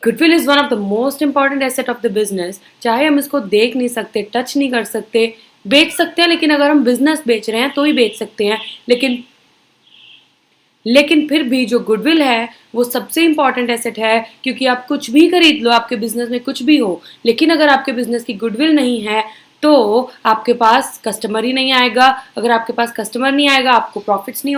Goodwill is one of the most important asset of the business. चाहे हम इसको देख नहीं सकते, टच नहीं कर सकते, बेच सकते हैं, लेकिन अगर हम बिजनेस बेच रहे हैं तो ही बेच सकते हैं। लेकिन फिर भी जो गुडविल है वो सबसे इंपॉर्टेंट एसेट है, क्योंकि आप कुछ भी खरीद लो, आपके बिजनेस में कुछ भी हो, लेकिन अगर आपके बिजनेस की गुडविल नहीं है तो आपके पास कस्टमर ही नहीं आएगा। अगर आपके पास कस्टमर नहीं आएगा, आपको प्रॉफिट्स नहीं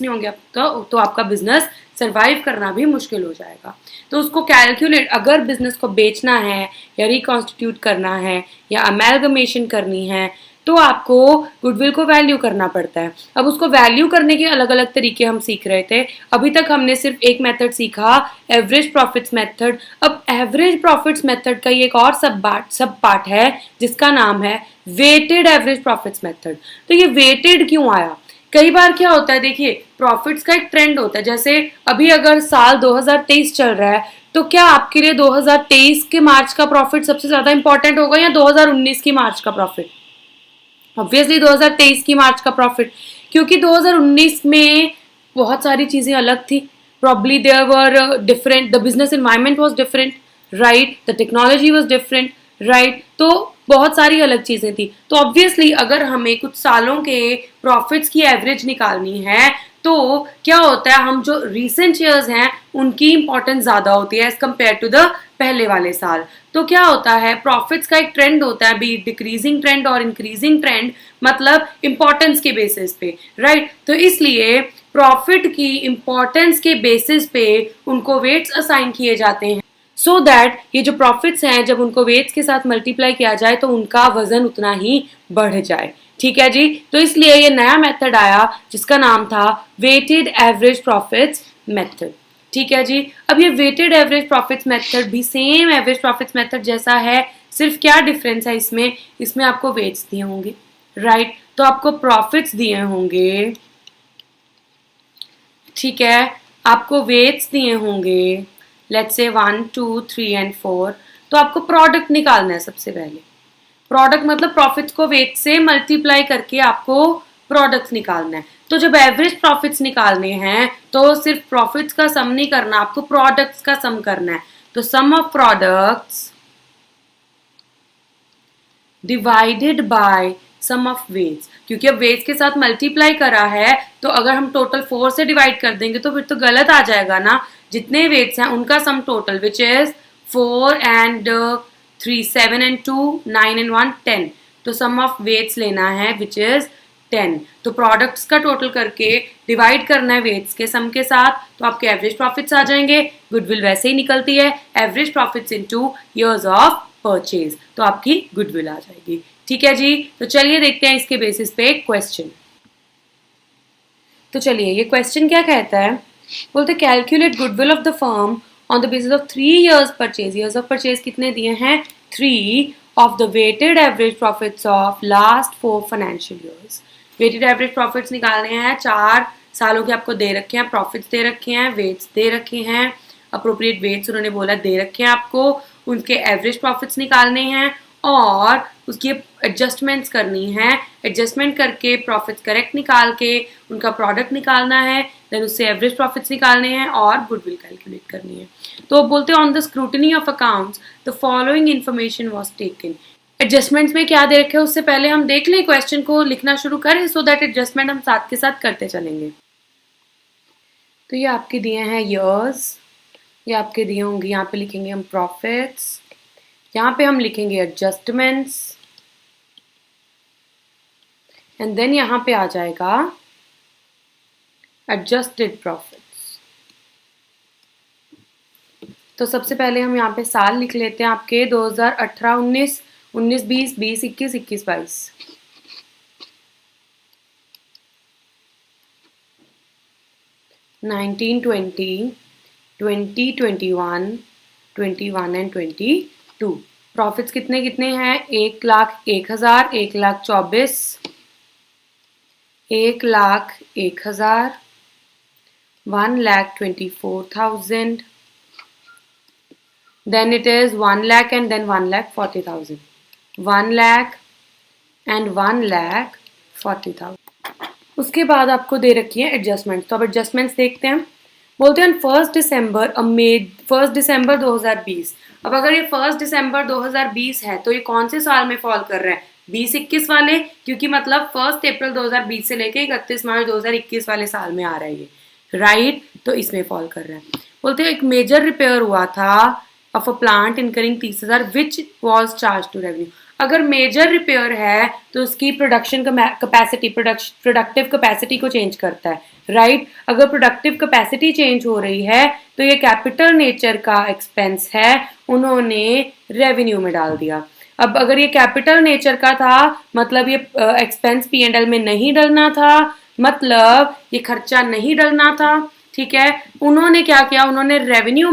होंगे, तो आपका बिजनेस सरवाइव करना भी मुश्किल हो जाएगा। तो उसको कैलकुलेट, अगर बिजनेस को बेचना है या रिकॉन्स्टिट्यूट करना है या अमेलगमेशन करनी है, तो आपको गुडविल को वैल्यू करना पड़ता है। अब उसको वैल्यू करने के अलग अलग तरीके हम सीख रहे थे। अभी तक हमने सिर्फ एक मेथड सीखा, एवरेज प्रॉफिट्स मेथड। अब एवरेज प्रॉफिट्स मेथड का ही एक और सब पार्ट है जिसका नाम है वेटेड एवरेज प्रॉफिट्स मेथड। तो ये वेटेड क्यों आया? कई बार क्या होता है, देखिए प्रॉफिट्स का एक ट्रेंड होता है। जैसे अभी अगर साल 2023 चल रहा है, तो क्या आपके लिए 2023 के मार्च का प्रॉफिट सबसे ज्यादा इंपॉर्टेंट होगा या 2019 की मार्च का प्रॉफिट? ऑब्वियसली 2023 की मार्च का प्रॉफिट, क्योंकि 2019 में बहुत सारी चीजें अलग थी। Probably there were different, the business environment was different, right, the technology was different, right. तो बहुत सारी अलग चीजें थी। तो ऑब्वियसली अगर हमें कुछ सालों के प्रॉफिट्स की एवरेज निकालनी है, तो क्या होता है, हम जो रिसेंट ईयर्स हैं उनकी इंपॉर्टेंस ज्यादा होती है एज कम्पेयर टू द पहले वाले साल। तो क्या होता है, प्रॉफिट्स का एक ट्रेंड होता है, बी डिक्रीजिंग ट्रेंड और इंक्रीजिंग ट्रेंड, मतलब इंपॉर्टेंस के बेसिस पे, राइट। तो इसलिए प्रॉफिट की इंपॉर्टेंस के बेसिस पे उनको वेट्स असाइन किए जाते हैं, सो दैट ये जो प्रॉफिट्स हैं जब उनको वेट्स के साथ मल्टीप्लाई किया जाए तो उनका वजन उतना ही बढ़ जाए। ठीक है जी। तो इसलिए ये नया मेथड आया जिसका नाम था वेटेड एवरेज प्रॉफिट्स मेथड। ठीक है जी। अब ये वेटेड एवरेज प्रॉफिट्स मेथड भी सेम एवरेज प्रॉफिट्स मेथड जैसा है, सिर्फ क्या डिफरेंस है इसमें, इसमें आपको वेट्स दिए होंगे, राइट। तो आपको प्रॉफिट्स दिए होंगे, ठीक है, आपको वेट्स दिए होंगे, लेट्स से 1 2 3 एंड 4। तो आपको प्रोडक्ट निकालना है सबसे पहले। प्रोडक्ट मतलब प्रॉफिट्स को वेट से मल्टीप्लाई करके आपको प्रोडक्ट्स निकालना है। तो जब एवरेज प्रॉफिट्स निकालने हैं तो सिर्फ प्रॉफिट्स का सम नहीं करना, आपको प्रोडक्ट्स का सम करना है। तो sum of products divided by sum of weights, क्योंकि अब वेट्स के साथ मल्टीप्लाई करा है, तो अगर हम टोटल 4 से डिवाइड कर देंगे तो फिर तो गलत आ जाएगा ना। जितने वेट्स हैं उनका sum total, which is 4 and 3 7 and 2 9 and 1 10। तो सम ऑफ वेट्स लेना है विच इज 10। तो प्रोडक्ट्स का टोटल करके डिवाइड करना है वेट्स के सम के साथ, तो आपके एवरेज प्रॉफिट्स आ जाएंगे। गुडविल वैसे ही निकलती है, average profits into years of purchase, तो आपकी गुडविल आ जाएगी। ठीक है जी। तो चलिए देखते हैं इसके बेसिस पे एक क्वेश्चन। तो चलिए ये क्वेश्चन क्या कहता है, बोलते calculate goodwill of the firm on the basis of 3 years purchase. Years of purchase कितने दिए हैं? 3 of the weighted average profits of last 4 financial years. Weighted average profits निकालने हैं, 4 सालों के आपको दे रखे हैं, प्रॉफिट्स दे रखे हैं, वेट्स दे रखे हैं, अप्रोप्रिएट वेट्स उन्होंने बोला दे रखे हैं आपको, उनके एवरेज प्रॉफिट्स निकालने हैं और उसकी एडजस्टमेंट्स करनी है। एडजस्टमेंट करके प्रॉफिट्स करेक्ट निकाल के उनका प्रोडक्ट निकालना है, देन उससे एवरेज प्रॉफिट्स निकालने हैं और गुडविल कैलकुलेट करनी है। तो बोलते हैं on the scrutiny of accounts the following information was taken. Adjustments में क्या दे रखे हैं उससे पहले हम देख लें, क्वेश्चन को लिखना शुरू करें, सो दैट एडजस्टमेंट हम साथ के साथ करते चलेंगे। तो ये आपके दिए हैं ईयर्स, ये आपके दिए होंगे, यहाँ पे लिखेंगे हम प्रॉफिट्स, यहाँ पे हम लिखेंगे एडजस्टमेंट्स, एंड देन यहाँ पे आ जाएगा एडजस्टेड प्रॉफिट्स। तो सबसे पहले हम यहाँ पे साल लिख लेते हैं आपके 2018 19 19 20 20 21 21 22। 19 20 20 21 21 एंड 22। प्रॉफिट्स कितने कितने हैं? 1,01,000, 1,24,000, 1,01,000, 1,24,000, then it is 1 lakh and then 1,40,000, 1 lakh and 1,40,000। उसके बाद आपको दे रखी है एडजस्टमेंट। तो अब एडजस्टमेंट्स देखते हैं। बोलते हैं 1 दिसंबर 2020। अब अगर ये 1 दिसंबर 2020 है तो ये कौन से साल में फॉल कर रहा है? 20-21 वाले, क्योंकि मतलब 1 अप्रैल 2020 से लेके 31 मार्च 2021 वाले साल में आ रहा है ये, राइट? तो इसमें फॉल कर रहा है। बोलते हैं एक मेजर रिपेयर हुआ था of a plant incurring 30,000 which was charge to revenue. अगर मेजर रिपेयर है तो उसकी प्रोडक्शन कैपेसिटी, प्रोडक्टिव कैपेसिटी को चेंज करता है, राइट? अगर प्रोडक्टिव कैपेसिटी चेंज हो रही है तो ये कैपिटल नेचर का एक्सपेंस है, उन्होंने रेवेन्यू में डाल दिया। अब अगर ये कैपिटल नेचर का था मतलब ये एक्सपेंस P&L में नहीं डलना था, मतलब ये खर्चा नहीं डलना था, ठीक है? उन्होंने क्या किया, उन्होंने रेवेन्यू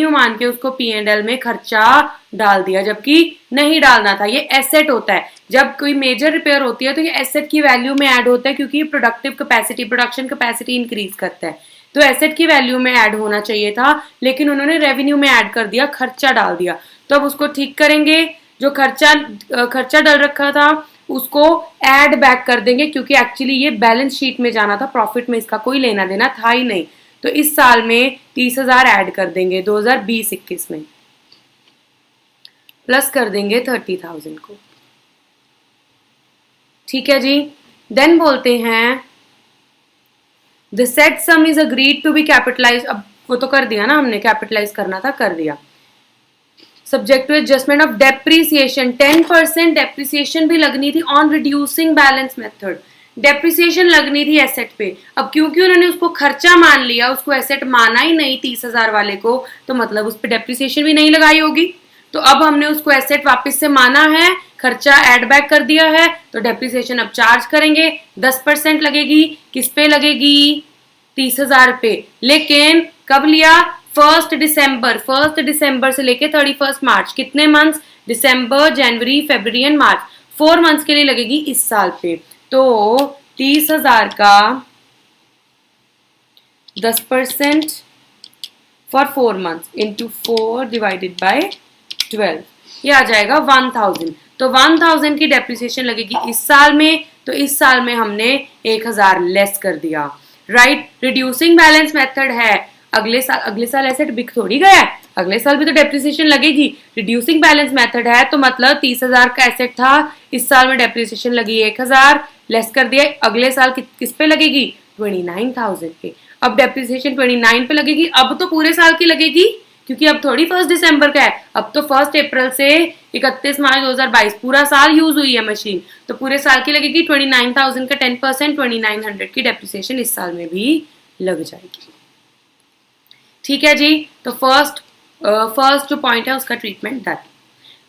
मान के उसको P&L में खर्चा डाल दिया, जबकि नहीं डालना था। ये एसेट होता है, जब कोई मेजर रिपेयर होती है तो ये एसेट की वैल्यू में ऐड होता है, क्योंकि ये प्रोडक्शन कैपेसिटी इंक्रीज करता है, तो एसेट की वैल्यू में ऐड होना चाहिए था, लेकिन उन्होंने रेवेन्यू में ऐड कर दिया, खर्चा डाल दिया। तो अब उसको ठीक करेंगे, जो खर्चा डल रखा था उसको ऐड बैक कर देंगे, क्योंकि एक्चुअली ये बैलेंस शीट में जाना था, प्रॉफिट में इसका कोई लेना देना था ही नहीं। तो इस साल में 30,000 ऐड कर देंगे 2020-21 में, प्लस कर देंगे 30,000 को, ठीक है जी। देन बोलते हैं the set sum is agreed to be capitalize. अब वो तो कर दिया ना हमने, कैपिटलाइज करना था, कर दिया। Subject to adjustment of depreciation, 10% depreciation भी लगनी थी on reducing balance method. Depreciation लगनी थी एसेट पे, अब क्योंकि उन्होंने उसको खर्चा मान लिया, उसको एसेट माना ही नहीं 30,000 वाले को, तो मतलब उस पर डेप्रीसिएशन भी नहीं लगाई होगी। तो अब हमने उसको एसेट वापस से माना है, खर्चा ऐड बैक कर दिया है, तो डेप्रीसिएशन अब चार्ज करेंगे, 10% लगेगी। किस पे लगेगी? 30,000 पे। लेकिन कब लिया? 1 दिसंबर से लेके 31 मार्च, कितने months? December, January, February and March, 4 months के लिए लगेगी इस साल पे। तो 30,000 का 10% for 4 months into 4 divided by 12, ये आ जाएगा 1000। तो 1000 की डेप्रिसिएशन लगेगी इस साल में, तो इस साल में हमने 1000 लेस कर दिया, राइट? रिड्यूसिंग बैलेंस मेथड है, अगले साल एसेट बिक थोड़ी गया है, अगले साल भी तो डेप्रिसिएशन लगेगी। रिड्यूसिंग बैलेंस मेथड है तो मतलब 30,000 का एसेट था, इस साल में डेप्रिसिएशन लगी 1000, लेस कर दिया, अगले साल किस पे लगेगी? 29,000 पे। अब डेप्रिसिएशन 29 पे लगेगी, अब तो पूरे साल की लगेगी, क्योंकि अब थोड़ी 1 दिसंबर का है, अब तो 1 अप्रैल से 31 मार्च 2022 पूरा साल यूज हुई है मशीन, तो पूरे साल की लगेगी। 29,000 का 10%, 2900 की डेप्रिसिएशन इस साल में भी लग जाएगी, ठीक है जी। तो फर्स्ट जो पॉइंट है उसका ट्रीटमेंट डन।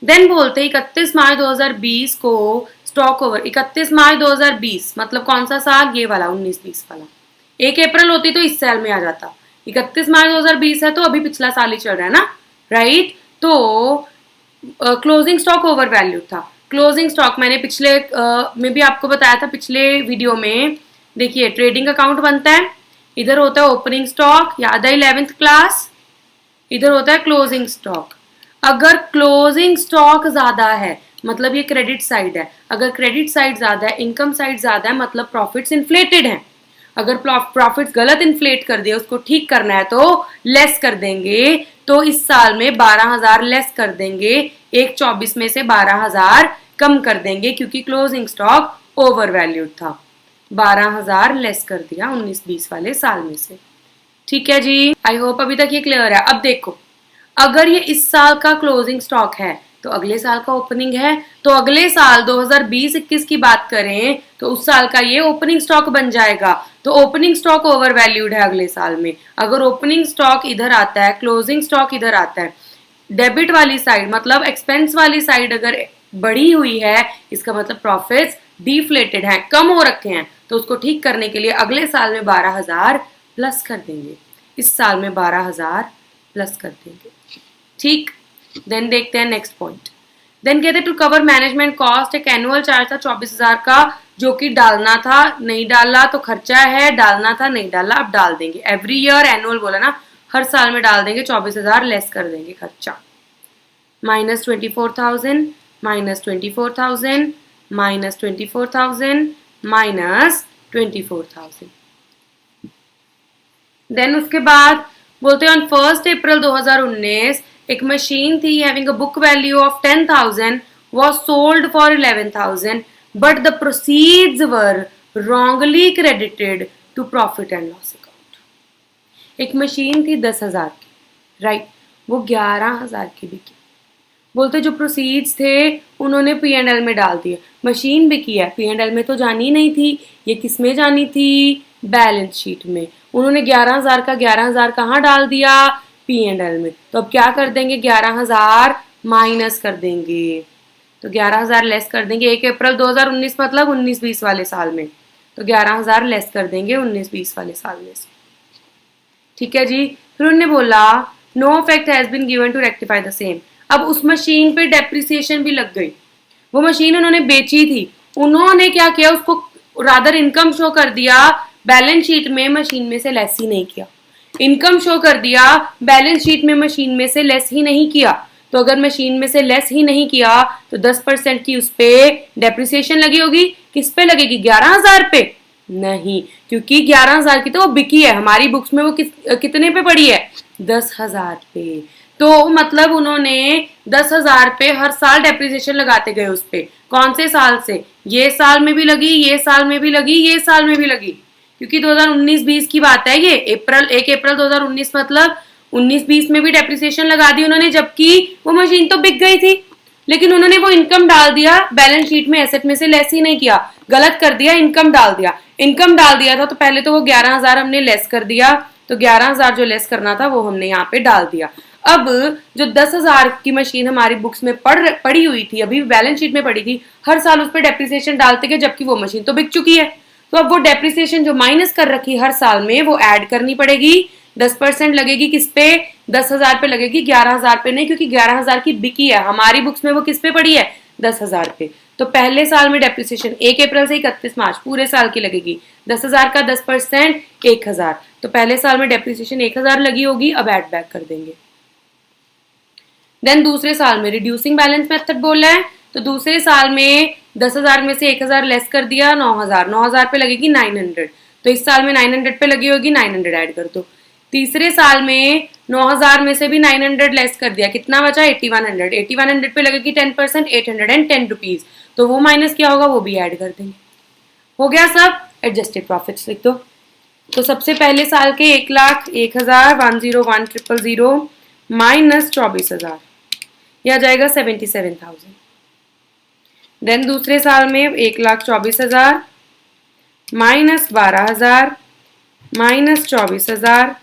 देन बोलते हैं 31 मार्च 2020 को स्टॉक ओवर। 31 मार्च 2020 मतलब कौन सा साल? ये वाला 19-20 वाला। 1 अप्रैल होती तो इस साल में आ जाता, 31 मार्च 2020 है तो अभी पिछला साल ही चल रहा है ना, राइट? तो क्लोजिंग स्टॉक ओवर वैल्यू था। क्लोजिंग स्टॉक मैंने पिछले में भी आपको बताया था, पिछले वीडियो में। देखिए ट्रेडिंग अकाउंट बनता है, इधर होता है ओपनिंग स्टॉक, याद है 11th क्लास, इधर होता है क्लोजिंग स्टॉक। अगर क्लोजिंग स्टॉक ज्यादा है मतलब ये क्रेडिट साइड है, अगर क्रेडिट साइड ज्यादा है, इनकम साइड ज्यादा है, मतलब प्रॉफिट्स इन्फ्लेटेड हैं। अगर प्रॉफिट्स गलत इन्फ्लेट कर दिए, उसको ठीक करना है तो लेस कर देंगे। तो इस साल में 12,000 लेस कर देंगे, 1/24 में से 12,000 कम कर देंगे, क्योंकि क्लोजिंग स्टॉक ओवर वैल्यूड था। 12,000 लेस कर दिया 19-20 वाले साल में से, ठीक है जी। आई होप अभी तक ये क्लियर है। अब देखो, अगर ये इस साल का क्लोजिंग स्टॉक है तो अगले साल का ओपनिंग है, तो अगले साल 2020-21 की बात करें तो उस साल का ये ओपनिंग स्टॉक बन जाएगा। तो ओपनिंग स्टॉक ओवर वैल्यूड है अगले साल में। अगर ओपनिंग स्टॉक इधर आता है, क्लोजिंग स्टॉक इधर आता है, डेबिट वाली साइड मतलब एक्सपेंस वाली साइड अगर बढ़ी हुई है, इसका मतलब प्रॉफिट्स डिफ्लेटेड हैं, कम हो रखे हैं, तो उसको ठीक करने के लिए अगले साल में 12,000 प्लस कर देंगे, इस साल में 12,000 प्लस कर देंगे, ठीक। देन देखते हैं नेक्स्ट पॉइंट। देन कहते हैं टू कवर मैनेजमेंट कॉस्ट, एक एनुअल चार्ज था 24,000 का, जो कि डालना था, नहीं डाला तो खर्चा है, डालना था नहीं डाला, अब डाल देंगे। एवरी ईयर एनुअल बोला ना, हर साल में डाल देंगे, 24,000 लेस कर देंगे खर्चा। -24,000 -24,000 -24,000 -24,000, देन उसके बाद बोलते हैं ऑन 1 अप्रैल 2019 एक मशीन थी having a book value of 10,000 was sold for 11,000 but the proceeds were wrongly credited to profit and loss account. एक मशीन थी 10,000 की, राइट, वो 11,000 की बिकी। बोलते जो प्रोसीड्स थे उन्होंने P&L में डाल दिया। मशीन बिकी है, P&L में तो जानी नहीं थी, ये किस में जानी थी, बैलेंस शीट में। उन्होंने 11,000 का 11,000 कहाँ डाल दिया, P&L में। तो अब क्या कर देंगे, 11,000 माइनस कर देंगे, तो 11,000 लेस कर देंगे। 1 अप्रैल 2019 मतलब 19-20 वाले साल में, तो 11,000 लेस कर देंगे 19-20 वाले साल में से। ठीक है जी। फिर उन्होंने बोला no effect has been given to rectify the same. अब उस मशीन पे डेप्रिसिएशन भी लग गई, वो मशीन उन्होंने बेची थी, उन्होंने क्या किया, उसको रादर इनकम शो कर दिया बैलेंस शीट में, मशीन में से लेस ही नहीं किया। इनकम शो कर दिया बैलेंस शीट में, मशीन में से लेस ही नहीं किया। तो अगर मशीन में से लेस ही नहीं किया तो 10% की उस पे डेप्रिसिएशन लगी होगी। किस पे लगेगी, 11,000 पे नहीं, क्योंकि 11,000 की तो वो बिकी है, हमारी बुक्स में वो कितने पे पड़ी है, 10,000 पे। तो मतलब उन्होंने 10,000 पे हर साल डेप्रिसिएशन लगाते गए उस पे। कौन से साल से, ये साल में भी लगी, ये साल में भी लगी, ये साल में भी लगी, क्योंकि 2019-20 की बात है ये। 1 अप्रैल 2019 मतलब 19-20 में भी डेप्रिसिएशन लगा दी उन्होंने, जबकि वो मशीन तो बिक गई थी, लेकिन उन्होंने वो इनकम डाल दिया बैलेंस शीट में, एसेट में से लेस ही नहीं किया, गलत कर दिया, इनकम डाल दिया। इनकम डाल दिया था तो पहले तो वो 11,000 हमने लेस कर दिया, तो 11,000 जो लेस करना था वो हमने यहाँ पे डाल दिया। अब जो 10,000 की मशीन हमारी बुक्स में पड़ी हुई थी, अभी बैलेंस शीट में पड़ी थी, हर साल उस पर डेप्रिसिएशन डालते गए, जबकि वो मशीन तो बिक चुकी है। तो अब वो डेप्रिसिएशन जो माइनस कर रखी हर साल में वो ऐड करनी पड़ेगी। 10% लगेगी किस पे, 10,000 पे लगेगी, 11,000 पे नहीं, क्योंकि 11,000 की बिकी है हमारी बुक्स में, वो किस पे पड़ी है, 10,000 पे। तो पहले साल में डेप्रिसिएशन 1 अप्रैल से 31 मार्च पूरे साल की लगेगी। 10,000 का 10% 1,000, तो पहले साल में डेप्रिसिएशन 1,000 लगी होगी, अब ऐड बैक कर देंगे। देन दूसरे साल में रिड्यूसिंग बैलेंस मेथड बोला है, तो दूसरे साल में 10,000 में से 1,000 लेस कर दिया, 9,000, 9,000 पे लगेगी 900, तो इस साल में 900 पे लगी होगी, 900 ऐड कर दो। तीसरे साल में 9,000 में से भी 900 लेस कर दिया, कितना बचा, 8100, 8100 पे लगेगी 10%, 810 रुपीज, तो वो माइनस क्या होगा, वो भी ऐड कर देंगे। हो गया सब, एडजस्टेड प्रॉफिट्स लिख दो। तो सबसे पहले साल के 1,01,000 101,000 माइनस 24,000, यह आ जाएगा 77,000। देन दूसरे साल में 1,24,000 minus 12,000 minus 24,000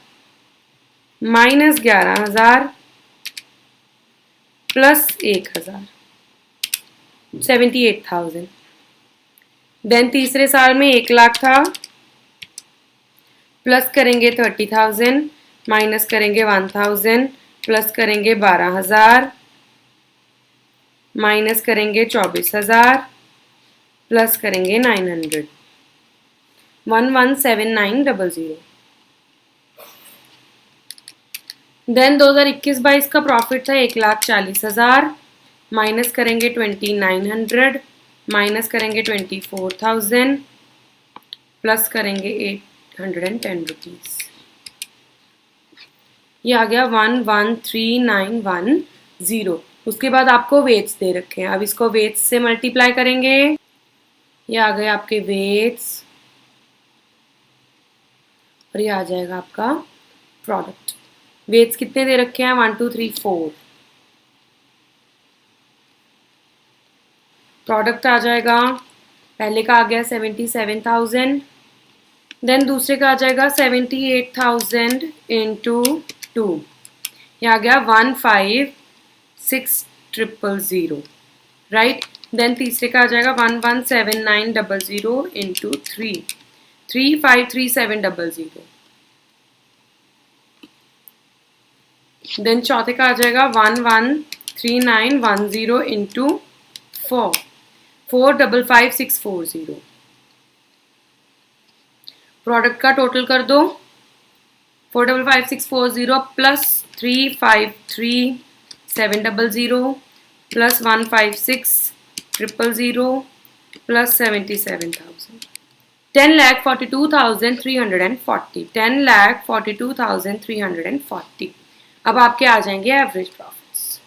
minus 11,000 plus 1,000, 78,000। Then तीसरे साल में 1,00,000 था, प्लस करेंगे 30,000 माइनस करेंगे 1,000 प्लस करेंगे 12,000 माइनस करेंगे 24,000 प्लस करेंगे 900, 117900। देन 2021-22 का प्रॉफिट था 1,40,000, माइनस करेंगे 2,900 माइनस करेंगे 24,000 प्लस करेंगे 810 रुपीज, ये आ गया 113910। उसके बाद आपको वेट्स दे रखे हैं, अब इसको वेट्स से मल्टीप्लाई करेंगे, ये आ गए आपके वेट्स और ये आ जाएगा आपका प्रोडक्ट। वेट्स कितने दे रखे हैं, 1 2 3 4। प्रोडक्ट आ जाएगा, पहले का आ गया 77,000, देन दूसरे का आ जाएगा 78,000 इंटू 2, ये आ गया 156,000, राइट। देन तीसरे का आ जाएगा 117900 इंटू 3, 353700। देन चौथे का आ जाएगा 113910 इंटू 4, 455640। प्रोडक्ट का टोटल कर दो, 455640 प्लस 353700 प्लस 156,000 प्लस 77,000, 10,42,340, 10,42,340। अब आपके आ जाएंगे average profits.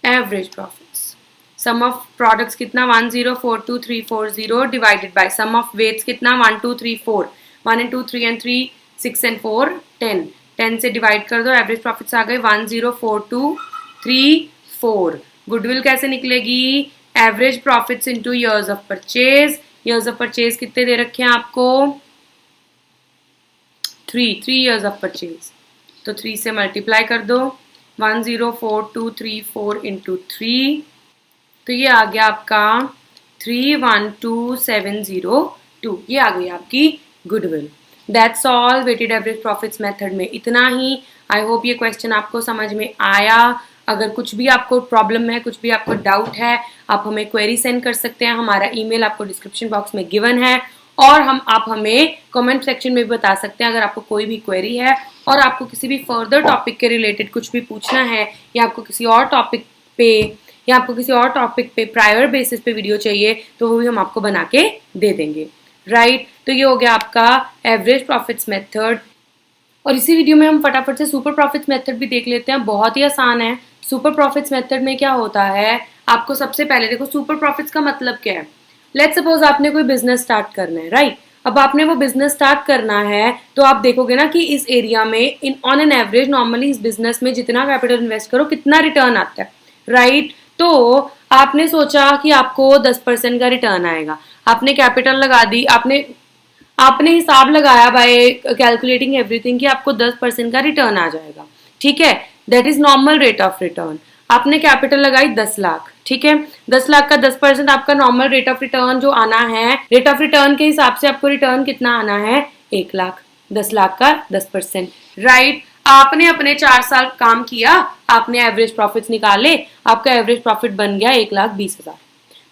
Average profits, sum of products कितना 10,42,340 divided by sum of weights कितना 1 2 3 4, 1 and 2 3 and 3 6 and 4 10, 10 से डिवाइड कर दो, एवरेज प्रॉफिट्स आ गए 10,42,340। गुडविल कैसे निकलेगी? Average profits into years of purchase. Years of purchase कितने दे रखे हैं आपको? 3 इयर्स ऑफ परचेज, तो 3 से मल्टीप्लाई कर दो, 10,42,340 इंटू 3, तो ये आ गया आपका 312,702। ये आ गई आपकी goodwill. That's all weighted average profits method में इतना ही। आई होप ये क्वेश्चन आपको समझ में आया। अगर कुछ भी आपको प्रॉब्लम है, कुछ भी आपको डाउट है, आप हमें क्वेरी सेंड कर सकते हैं। हमारा ईमेल आपको डिस्क्रिप्शन बॉक्स में गिवन है, और आप हमें कमेंट सेक्शन में भी बता सकते हैं अगर आपको कोई भी क्वेरी है, और आपको किसी भी फर्दर टॉपिक के रिलेटेड कुछ भी पूछना है, या आपको किसी और टॉपिक पे प्रायर बेसिस पे वीडियो चाहिए, तो वो भी हम आपको बना के दे देंगे। राइट, तो ये हो गया आपका एवरेज प्रॉफिट्स मेथड। और इसी वीडियो में हम फटाफट से सुपर प्रॉफिट्स मेथड भी देख लेते हैं। बहुत ही आसान है। सुपर प्रॉफिट्स मेथड में क्या होता है, आपको सबसे पहले देखो सुपर प्रॉफिट्स का मतलब क्या है। लेट्स सपोज आपने कोई बिजनेस स्टार्ट करना है, राइट। अब आपने वो बिजनेस स्टार्ट करना है, तो आप देखोगे ना कि इस एरिया में ऑन एन एवरेज नॉर्मली इस बिजनेस में जितना कैपिटल इन्वेस्ट करो कितना रिटर्न आता है, राइट। तो आपने सोचा कि आपको 10% का रिटर्न आएगा, आपने कैपिटल लगा दी, आपने हिसाब लगाया बाय कैलकुलेटिंग एवरीथिंग कि आपको 10% का रिटर्न आ जाएगा, ठीक है। That is normal rate of return. आपने कैपिटल लगाई 10 लाख, ठीक है। 10 लाख का 10% आपका नॉर्मल रेट ऑफ रिटर्न जो आना है, रेट ऑफ रिटर्न के हिसाब से आपको रिटर्न कितना आना है? 1 लाख। 10 लाख का 10%, राइट। आपने अपने 4 साल काम किया, आपने एवरेज प्रॉफिट्स निकाले, आपका एवरेज प्रॉफिट बन गया 1,20,000।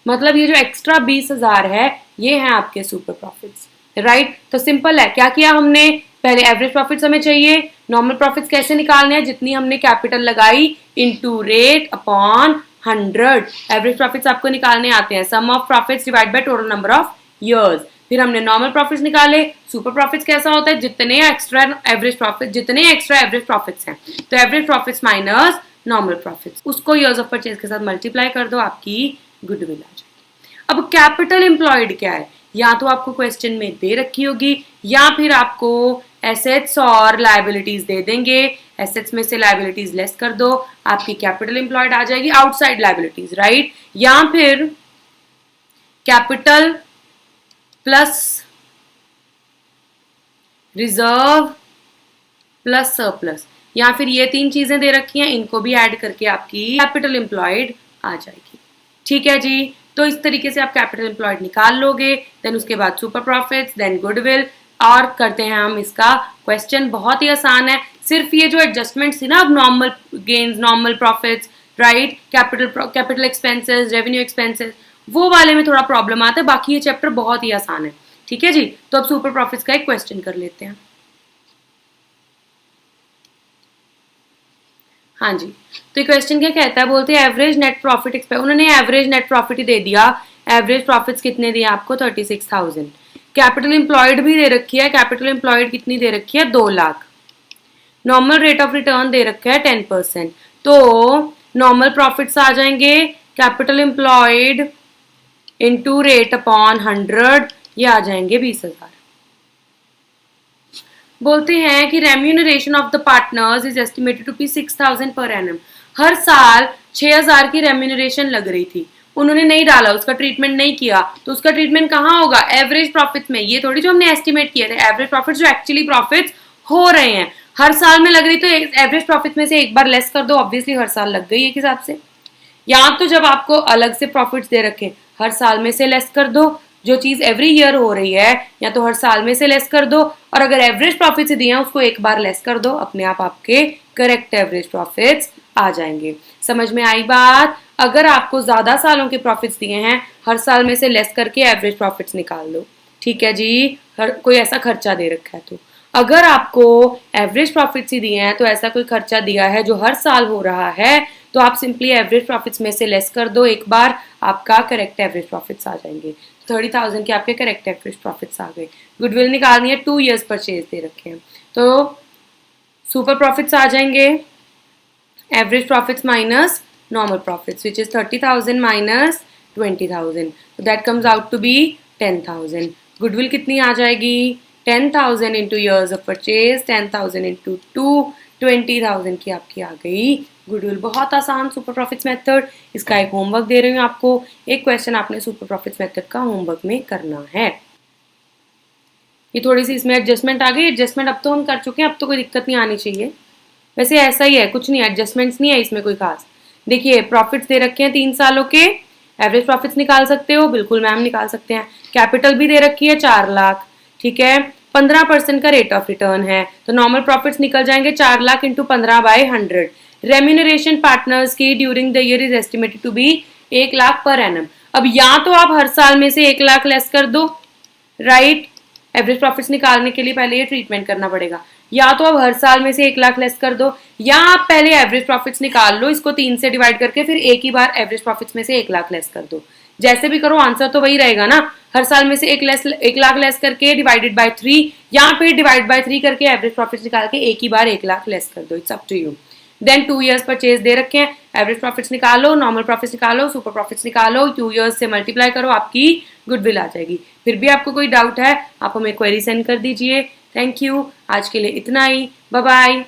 मतलब ये जो एक्स्ट्रा 20,000 है, ये है आपके सुपर प्रॉफिट्स, राइट। तो सिंपल है, क्या किया हमने? पहले एवरेज प्रॉफिट्स हमें चाहिए, नॉर्मल प्रॉफिट्स कैसे निकालने हैं? जितनी हमने कैपिटल लगाई into rate upon 100। Average profits आपको निकालने आते हैं, sum of profits divide by total number of years. फिर हमने नॉर्मल प्रॉफिट्स निकाले। सुपर प्रॉफिट्स कैसा होता है? जितने एक्स्ट्रा एवरेज प्रॉफिट्स हैं, तो average profits minus normal profits, उसको ईयर्स ऑफ परचेज के साथ मल्टीप्लाई कर दो, आपकी गुडविल आ जाएगी। अब कैपिटल एम्प्लॉयड क्या है? या तो आपको क्वेश्चन में दे रखी होगी, या फिर आपको एसेट्स और लायबिलिटीज दे देंगे। एसेट्स में से लायबिलिटीज लेस कर दो, आपकी कैपिटल एम्प्लॉयड आ जाएगी आउटसाइड लायबिलिटीज, राइट। या फिर capital plus reserve plus surplus, या फिर ये 3 चीजें दे रखी हैं, इनको भी ऐड करके आपकी कैपिटल एम्प्लॉयड आ जाएगी, ठीक है जी। तो इस तरीके से आप कैपिटल एम्प्लॉयड निकाल लोगे, देन उसके बाद सुपर प्रॉफिट्स, देन गुडविल। और करते हैं हम इसका क्वेश्चन, बहुत ही आसान है। सिर्फ ये जो एडजस्टमेंट्स थी ना, अब normal gains, normal profits, right, capital expenses, revenue expenses, वो वाले में थोड़ा प्रॉब्लम आता है। बाकी ये चैप्टर बहुत ही आसान है, ठीक है जी। तो अब सुपर प्रॉफिट्स का एक क्वेश्चन कर लेते हैं। हाँ जी, तो क्वेश्चन क्या कहता है? बोलते हैं एवरेज नेट प्रॉफिट, उन्होंने एवरेज नेट प्रॉफिट ही दे दिया। एवरेज प्रॉफिट्स कितने दिए आपको? 36,000। कैपिटल एम्प्लॉयड भी दे रखी है, कैपिटल एम्प्लॉयड कितनी दे रखी है? 2 lakh. Normal rate of return दे रखा है 10%। तो नॉर्मल प्रॉफिट्स आ जाएंगे capital employed into rate upon 100, ये आ जाएंगे 20,000। बोलते हैं कि remuneration of the partners is estimated to be 6,000 per annum. हर साल 6,000 की रेम्यूनरेशन लग रही थी, उन्होंने नहीं डाला, उसका ट्रीटमेंट नहीं किया, तो उसका ट्रीटमेंट कहाँ होगा? एवरेज प्रॉफिट्स में। ये थोड़ी जो हमने एस्टिमेट किए थे, एवरेज प्रॉफिट्स जो एक्चुअली प्रॉफिट्स हो रहे हैं, हर साल में लग रही, तो एवरेज प्रॉफिट में से एक बार लेस कर दो, ऑब्वियसली हर साल लग गई एक हिसाब से। या तो जब आपको अलग से प्रॉफिट्स दे रखे, हर साल में से लेस कर दो, जो चीज एवरी ईयर हो रही है, या तो हर साल में से लेस कर दो, और अगर एवरेज प्रॉफिट्स दिए हैं उसको एक बार लेस कर दो, अपने आप आपके करेक्ट एवरेज प्रॉफिट्स आ जाएंगे। समझ में आई बात? अगर आपको ज्यादा सालों के प्रॉफिट्स दिए हैं, हर साल में से लेस करके एवरेज प्रॉफिट्स निकाल लो, ठीक है जी। कोई ऐसा खर्चा दे रखा है तो, अगर आपको एवरेज प्रॉफिट्स ही दिए हैं, तो ऐसा कोई खर्चा दिया है जो हर साल हो रहा है, तो आप सिंपली एवरेज प्रॉफिट्स में से लेस कर दो एक बार, आपका करेक्ट एवरेज प्रॉफिट्स आ जाएंगे। 30,000 के आपके करेक्ट एवरेज प्रॉफिट्स आ गए। गुडविल निकालनी है, 2 years परचेज दे रखे हैं, तो सुपर प्रॉफिट्स आ जाएंगे, average profits minus normal profits, which is 30,000 minus 20,000. So that comes out to be 10,000. Goodwill कितनी आ जाएगी? 10,000 into years of purchase, 10,000 into 2, 20,000 की आपकी आ गई गुडविल। बहुत आसान सुपर प्रॉफिट्स मेथड। इसका एक होमवर्क दे रही हूँ आपको, एक क्वेश्चन आपने सुपर प्रॉफिट्स मेथड का होमवर्क में करना है। ये थोड़ी सी इसमें एडजस्टमेंट आ गई। एडजस्टमेंट अब तो हम कर चुके हैं, अब तो कोई दिक्कत नहीं आनी चाहिए। वैसे ऐसा ही है, कुछ नहीं, एडजस्टमेंट्स नहीं है इसमें कोई खास। देखिए प्रॉफिट्स दे रखे हैं 3 सालों के, एवरेज प्रॉफिट्स निकाल सकते हो, बिल्कुल मैम निकाल सकते हैं। कैपिटल भी दे रखी है 4 लाख, ठीक है। 15% का रेट ऑफ रिटर्न है, तो नॉर्मल प्रॉफिट्स निकल जाएंगे 4 लाख इंटू 15/100। रेम्यूनरेशन पार्टनर्स की during the year is estimated to be 1 lakh per annum. अब या तो आप हर साल में से 1 लाख लेस कर दो, राइट। एवरेज प्रॉफिट्स निकालने के लिए पहले ये ट्रीटमेंट करना पड़ेगा। या तो आप हर साल में से 1 लाख लेस कर दो, या आप पहले एवरेज प्रॉफिट्स निकाल लो, इसको 3 से डिवाइड करके फिर एक ही बार एवरेज प्रॉफिट्स में से 1 लाख लेस कर दो। जैसे भी करो आंसर तो वही रहेगा ना। हर साल में से 1 लाख लेस करके डिवाइडेड बाय 3, या फिर डिवाइड बाय 3 करके एवरेज प्रॉफिट्स निकाल के एक ही बार 1 लाख लेस कर दो। It's up to you. Then 2 years purchase दे रखे हैं, एवरेज प्रॉफिट्स निकालो, नॉर्मल प्रॉफिट्स निकालो, सुपर प्रॉफिट्स निकालो, 2 years से मल्टीप्लाई करो, आपकी गुडविल आ जाएगी। फिर भी आपको कोई डाउट है आप हमें क्वेरी सेंड कर दीजिए। थैंक यू, आज के लिए इतना ही, बाय बाय।